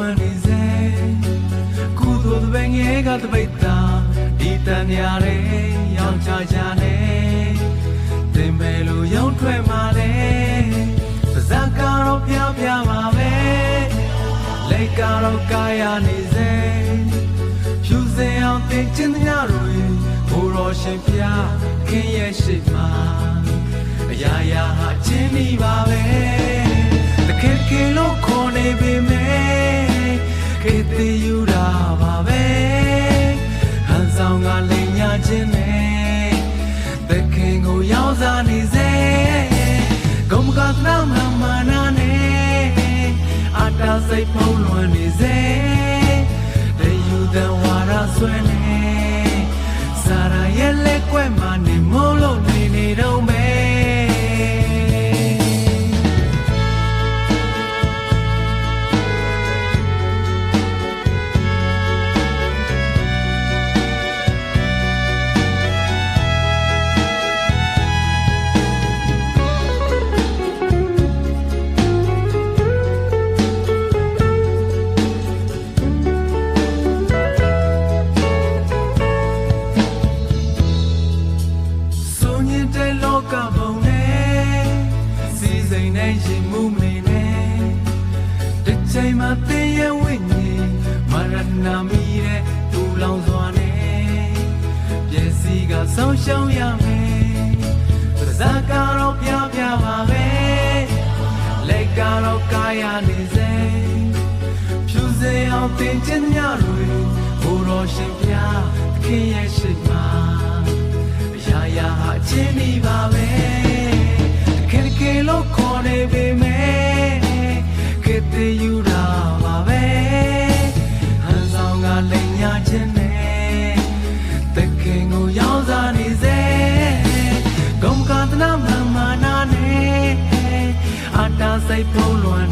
လွန်နေစေကုသိုလ်တပည့်ငယ်ကတပိတ်တာဒီတန်ညာတဲ့ရောင်ချကြနဲ့တင်ပဲလို့ရုံထွက်มาလေပါဇက်ကတော့ပြပြပါပဲလက်ကတော့ကာယနေစေဖြူစင်အောင်တင်ကျင်းညာတွေဘိုးတော်ရှင်ဖျားခင်းရဲ့ရှိမှာအရာရာဟာချင်းနေပါပဲတခင်ခင်လို့ခေါ်နေပေမဲ့ခေတ္တယူတာပါပဲဟန်ဆောင်ကလိန်ညာချင်းနဲ့တခင်ကိုရောက်စားနေစေဂုံကကနာမမနာနဲ့အတားစိတ်ဖုံးလွန်နေစေတယူတန်ဝါရဆွဲနေစာရရဲ့လက်ကွက်မှနေမိုးလို့နေတော့မဲရင်မှုမနေနဲ့တစ်ချိန်မှာတင်းရဲ့ဝိညာဉ်မရဏမီတဲ့တူလောင်စွာနဲ့ပျက်စီးကဆုံးရှုံးရမယ်ပါဇက်ကတော့ပြပြပါပဲလက်ကတော့ကာယနေစေဖြူစင်အောင်တင်ကျင်းညတွေဘိုးတော်ရှင်ဖျားသခင်ရဲ့ရှိမှာအရာရာဟာချင်းနေပါပဲခေခေလို့ခေါ်နေပေမဲ့ခေတ္တယူတာပါပဲဟန်ဆောင်ကလိန်ညာချင်းနဲ့တခင်ကိုရောက်စားနေစေဂုံကတနာမမနာနဲ့အတားစိတ်ဖုံးလွန်